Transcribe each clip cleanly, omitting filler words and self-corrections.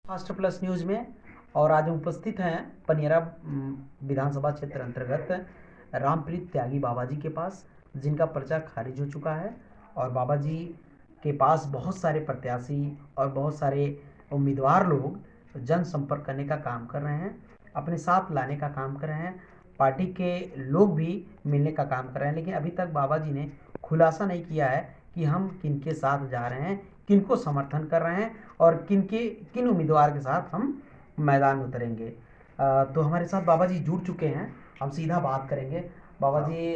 Fast plus news में। और आज हम उपस्थित हैं पनियरा विधानसभा क्षेत्र अंतर्गत रामप्रीत त्यागी बाबा जी के पास, जिनका पर्चा खारिज हो चुका है। और बाबा जी के पास बहुत सारे प्रत्याशी और बहुत सारे उम्मीदवार लोग जनसंपर्क करने का काम कर रहे हैं, अपने साथ लाने का काम कर रहे हैं, पार्टी के लोग भी मिलने का काम कर रहे हैं। लेकिन अभी तक बाबा जी ने खुलासा नहीं किया है कि हम किन के साथ जा रहे हैं, किन को समर्थन कर रहे हैं और किन उम्मीदवार के साथ हम मैदान में उतरेंगे। तो हमारे साथ बाबा जी जुड़ चुके हैं, हम सीधा बात करेंगे। बाबा जी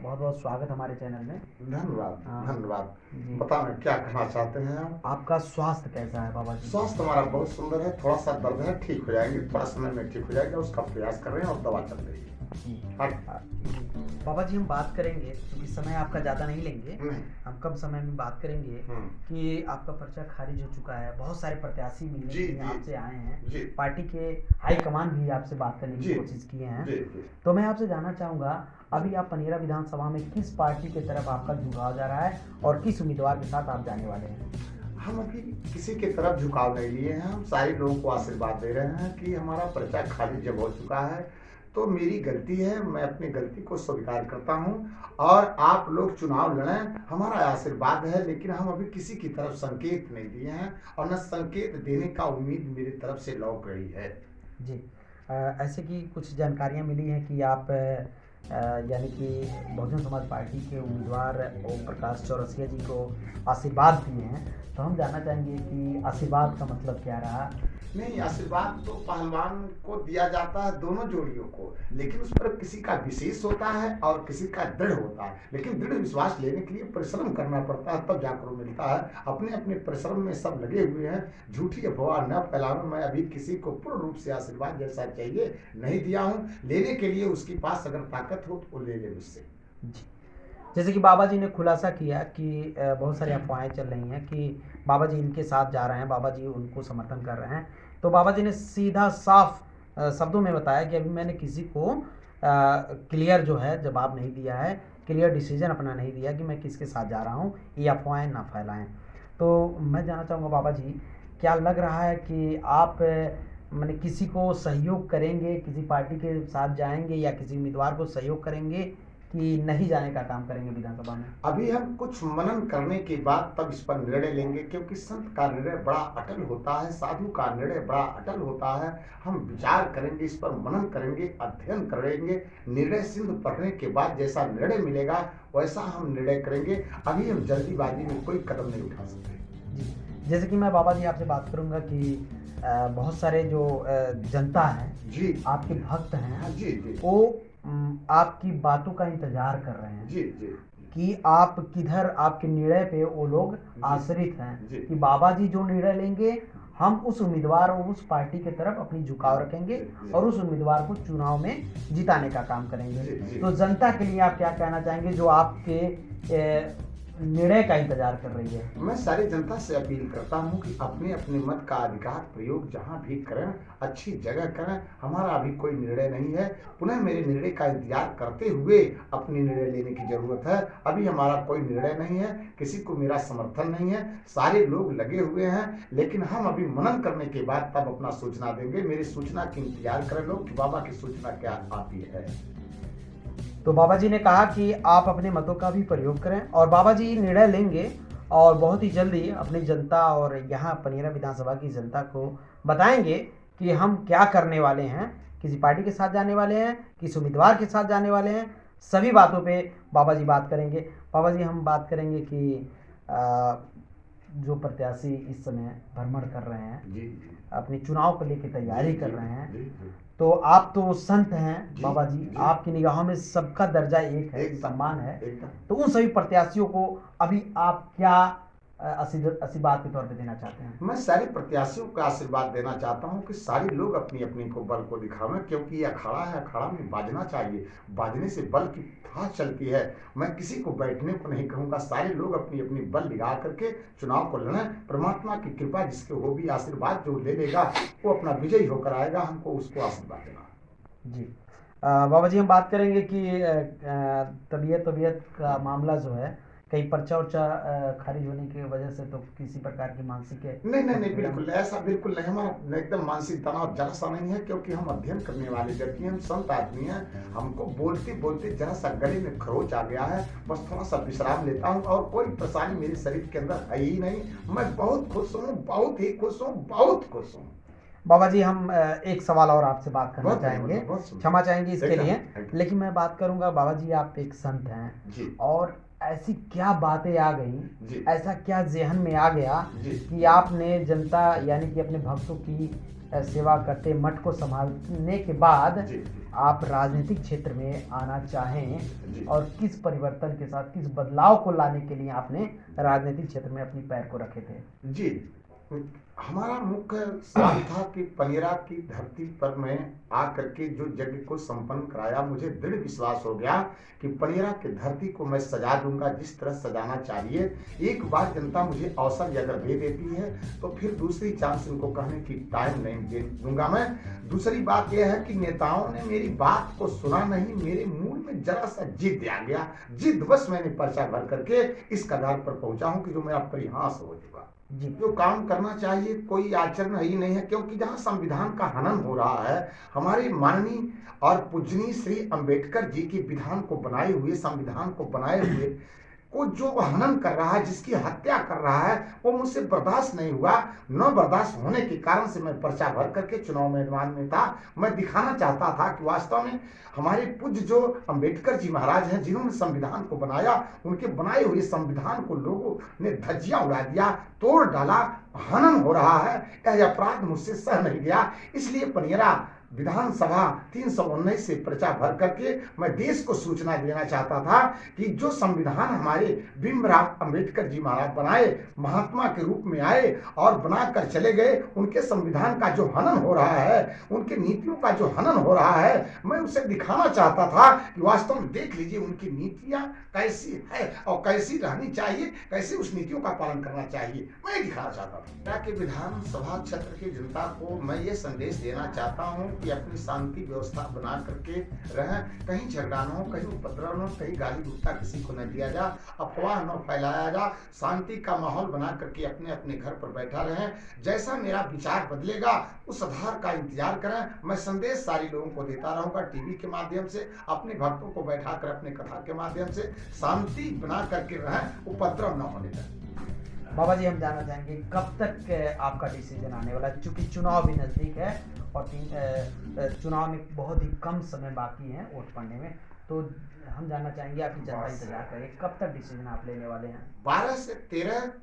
बहुत बहुत स्वागत हमारे चैनल में। धन्यवाद धन्यवाद। जी, बताएं क्या कहना चाहते हैं आप? आपका स्वास्थ्य कैसा है बाबा जी? स्वास्थ्य हमारा बहुत सुंदर है, थोड़ा सा दर्द है, ठीक हो जाएंगे, थोड़ा समय में ठीक हो जाएगा, उसका प्रयास कर रहे हैं और दवा चल रही है। जी हाँ। बाबा जी, हम बात करेंगे क्योंकि समय आपका ज़्यादा नहीं लेंगे, नहीं। हम कम समय में बात करेंगे कि आपका पर्चा खारिज हो चुका है। बहुत सारे प्रत्याशी मिलने जी, के लिए जी, आपसे आए हैं, जी। पार्टी के हाईकमान भी आपसे बात करने की जी, कोशिश किए हैं। जी, जी। तो मैं आपसे जानना चाहूँगा, अभी आप पनियरा विधानसभा में किस पार्टी की तरफ आपका झुकाव जा रहा है और किस उम्मीदवार के साथ आप जाने वाले हैं? हम अभी किसी की तरफ झुकाव नहीं लिए हैं, हम सारे लोगों को आशीर्वाद दे रहे हैं कि हमारा पर्चा खारिज जब हो चुका है तो मेरी गलती है, मैं अपनी गलती को स्वीकार करता हूं और आप लोग चुनाव लड़ें, हमारा आशीर्वाद है। लेकिन हम अभी किसी की तरफ संकेत नहीं दिए हैं और न संकेत देने का उम्मीद मेरी तरफ से लौक रही है। जी, ऐसे की कुछ जानकारियां मिली हैं कि आप यानी कि बहुजन समाज पार्टी के उम्मीदवार ओम प्रकाश चौरसिया जी को आशीर्वाद दिए हैं। तो हम जानना चाहेंगे कि आशीर्वाद का मतलब क्या रहा? नहीं, आशीर्वाद तो पहलवान को दिया जाता है, दोनों जोड़ियों को, लेकिन उस पर किसी का विशेष होता है और किसी का दृढ़ होता है। लेकिन दृढ़ विश्वास लेने के लिए परिश्रम करना पड़ता है, तब जाकर वो मिलता है। अपने अपने परिश्रम में सब लगे हुए हैं, झूठी अफवाह न फैलाना। मैं अभी किसी को पूर्ण रूप से आशीर्वाद जैसा चाहिए नहीं दिया हूँ, लेने के लिए उसके पास अगर ताकत हो तो वो ले ले मुझसे। जी, जैसे कि बाबा जी ने खुलासा किया कि बहुत सारी अफवाहें चल रही हैं कि बाबा जी इनके साथ जा रहे हैं, बाबा जी उनको समर्थन कर रहे हैं। तो बाबा जी ने सीधा साफ शब्दों में बताया कि अभी मैंने किसी को क्लियर जो है जवाब नहीं दिया है, क्लियर डिसीजन अपना नहीं दिया कि मैं किसके साथ जा रहा हूँ, ये अफवाहें ना फैलाएं। तो मैं जानना चाहूँगा बाबा जी, क्या लग रहा है कि आप माने किसी को सहयोग करेंगे, किसी पार्टी के साथ जाएंगे या किसी उम्मीदवार को सहयोग करेंगे कि नहीं जाने का काम करेंगे विधानसभा में? अभी हम कुछ मनन करने के बाद तब इस पर निर्णय लेंगे, क्योंकि संत का निर्णय बड़ा अटल होता है, साधु का निर्णय बड़ा अटल होता है। हम विचार करेंगे, इस पर मनन करेंगे, अध्ययन करेंगे, निर्णय सिंधु पढ़ने के बाद जैसा निर्णय मिलेगा वैसा हम निर्णय करेंगे। अभी हम जल्दीबाजी में कोई कदम नहीं उठा सकते। जी, जैसे कि मैं बाबा जी आपसे बात करूंगा कि बहुत सारे जो जनता है जी, आपके भक्त हैं, हाँ, जी जी, वो आपकी बातों का इंतजार कर रहे हैं जी जी, कि आप किधर, आपके निर्णय पे वो लोग आश्रित हैं जी। कि बाबा जी जो निर्णय लेंगे हम उस उम्मीदवार और उस पार्टी की तरफ अपनी झुकाव रखेंगे जी। और उस उम्मीदवार को चुनाव में जिताने का काम करेंगे। जी, जी। तो जनता के लिए आप क्या कहना चाहेंगे जो आपके निर्णय का इंतजार कर रही है? मैं सारी जनता से अपील करता हूं कि अपने अपने मत का अधिकार प्रयोग जहां भी करें, अच्छी जगह करें। हमारा अभी कोई निर्णय नहीं है, पुनः मेरे निर्णय का इंतजार करते हुए अपनी निर्णय लेने की जरूरत है। अभी हमारा कोई निर्णय नहीं है, किसी को मेरा समर्थन नहीं है, सारे लोग लगे हुए हैं, लेकिन हम अभी मनन करने के बाद तब अपना सूचना देंगे। मेरी सूचना की इंतजार करें लोग कि बाबा की सूचना क्या आती है। तो बाबा जी ने कहा कि आप अपने मतों का भी प्रयोग करें और बाबा जी निर्णय लेंगे और बहुत ही जल्दी अपनी जनता और यहाँ पनियरा विधानसभा की जनता को बताएंगे कि हम क्या करने वाले हैं, किसी पार्टी के साथ जाने वाले हैं, किस उम्मीदवार के साथ जाने वाले हैं। सभी बातों पे बाबा जी बात करेंगे। बाबा जी, हम बात करेंगे कि जो प्रत्याशी इस समय भ्रमण कर रहे हैं, जी जी, अपने चुनाव को लेकर तैयारी कर रहे हैं, जी जी, तो आप तो संत हैं जी, बाबा जी, जी। आपकी निगाहों में सबका दर्जा एक है, एकदम, सम्मान है। एकदम। तो उन सभी प्रत्याशियों को अभी आप क्या आशीर्वाद के तौर पे देना चाहते हैं? मैं सारे प्रत्याशियों को आशीर्वाद देना चाहता हूं कि सारे लोग अपनी अपनी को बल को दिखावें, क्योंकि ये अखाड़ा है, अखाड़ा में बाजना चाहिए, बाजने से बल की था चलती है। मैं किसी को बैठने को नहीं कहूंगा, सारे लोग अपनी अपनी बल दिखा करके चुनाव को लड़ें। परमात्मा की कृपा जिसके हो भी आशीर्वाद जो ले लेगा वो अपना विजयी होकर आएगा, हमको उसको आशीर्वाद देना। जी, बाबा जी, हम बात करेंगे कि तबीयत का मामला जो है कहीं पर्चा उर्चा खारिज होने की वजह से तो किसी प्रकार की मानसिक नहीं नहीं नहीं, बिल्कुल ऐसा बिल्कुल नहीं, हमारा एकदम मानसिक तनाव जरा सा नहीं है, क्योंकि हम अध्ययन करने वाले व्यक्ति हैं, हम संत आदमी हैं। हमको बोलते बोलते जरा सा गले में खरोच आ गया है, बस थोड़ा सा विश्राम लेता हूँ और कोई परेशानी मेरे शरीर के अंदर है ही नहीं। मैं बहुत खुश हूँ, बहुत ही खुश हूँ, बहुत खुश हूँ। बाबा जी हम एक सवाल और आपसे बात करना बहुत चाहेंगे, बहुत सुंदर। क्षमा चाहेंगे इसके एकदम, लिए, एकदम। लेकिन मैं बात करूंगा बाबा जी आप एक संत हैं जी और ऐसी क्या बातें आ जी। गई, ऐसा क्या ज़हन में आ गया जी कि आपने जनता यानी कि अपने भक्तों की सेवा करते मठ को संभालने के बाद जी आप राजनीतिक क्षेत्र में आना चाहें, जी। और किस परिवर्तन के साथ किस बदलाव को लाने के लिए आपने राजनीतिक क्षेत्र में अपनी पैर को रखे थे? जी, हमारा मुख्य सवाल था कि पनेरा की धरती पर मैं आकर के जो यज्ञ को संपन्न कराया, मुझे दृढ़ विश्वास हो गया कि पनेरा की धरती को मैं सजा दूंगा जिस तरह सजाना चाहिए। एक बार जनता मुझे अवसर अगर दे देती है तो फिर दूसरी चांस इनको कहने की टाइम नहीं दे दूंगा मैं। दूसरी बात यह है कि नेताओं ने मेरी बात को सुना नहीं, मेरे मूल में जरा सा जिद आ गया, जिद्दवश मैंने पर्चा भर करके इस कगार पर पहुंचा हूं कि जो मेरा परिहास हो चुका। जी जो काम करना चाहिए कोई आचरण ही नहीं है, क्योंकि जहां संविधान का हनन हो रहा है, हमारे माननीय और पूजनीय श्री अंबेडकर जी की विधान को बनाए हुए, संविधान को बनाए हुए को जो हनन कर रहा है, जिसकी हत्या कर रहा है, वो मुझसे बर्दाश्त नहीं हुआ। न बर्दाश्त होने के कारण से मैं पर्चा भर करके चुनाव मैदान में था। मैं दिखाना चाहता था कि वास्तव में हमारे पूज्य जो अंबेडकर जी महाराज हैं, जिन्होंने संविधान को बनाया, उनके बनाए हुए संविधान को लोगों ने धज्जियां उड़ा दिया, तोड़ डाला, हनन हो रहा है। यह अपराध मुझसे सह नहीं गया, इसलिए पनेरा विधानसभा 319 से पर्चा भर करके मैं देश को सूचना देना चाहता था कि जो संविधान हमारे भीमराव अंबेडकर जी महाराज बनाए, महात्मा के रूप में आए और बनाकर चले गए, उनके संविधान का जो हनन हो रहा है, उनके नीतियों का जो हनन हो रहा है, मैं उसे दिखाना चाहता था कि वास्तव में देख लीजिए उनकी नीतियां कैसी है और कैसी रहनी चाहिए, कैसे उस नीतियों का पालन करना चाहिए, मैं दिखाना चाहता था। कि विधानसभा क्षेत्र की जनता को मैं ये संदेश देना चाहता हूँ कि अपनी शांति व्यवस्था बना करके रहें, कहीं झगड़ा न हो, कहीं उपद्रव न हो, कहीं गाली गुस्सा किसी को न दिया जा, अफवाह न फैलाया जा, शांति का माहौल बना करके अपने अपने घर पर बैठा रहें। जैसा मेरा विचार बदलेगा उस आधार का इंतजार करें। मैं संदेश सारे लोगों को देता रहूंगा, टीवी के माध्यम से, अपने भक्तों को बैठा कर अपने कथा के माध्यम से शांति बना करके रहें, उपद्रव न होने दें। बाबा जी हम जानना चाहेंगे कब तक आपका डिसीजन आने वाला है, चूंकि चुनाव भी नज़दीक है और चुनाव में बहुत ही कम समय बाकी है वोट पड़ने में, तो हम जानना चाहेंगे आपकी जनता इंतजार करे कब तक डिसीजन आप लेने वाले हैं? 12 से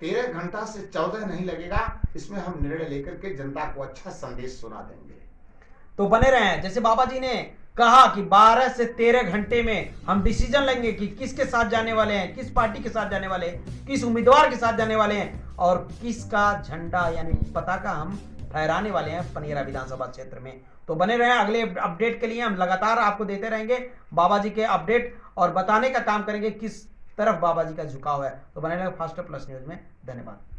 13 घंटा से 14 नहीं लगेगा, इसमें हम निर्णय लेकर के जनता को अच्छा संदेश सुना देंगे। तो बने रहें, जैसे बाबा जी ने कहा कि 12 से 13 घंटे में हम डिसीजन लेंगे कि किसके साथ जाने वाले हैं, किस पार्टी के साथ जाने वाले हैं, किस उम्मीदवार के साथ जाने वाले हैं और किसका झंडा यानी पताका हम फहराने वाले हैं पनेरा विधानसभा क्षेत्र में। तो बने रहें, अगले अपडेट के लिए हम लगातार आपको देते रहेंगे बाबा जी के अपडेट और बताने का काम करेंगे किस तरफ बाबा जी का झुकाव है। तो बने रहें फास्ट प्लस न्यूज में। धन्यवाद।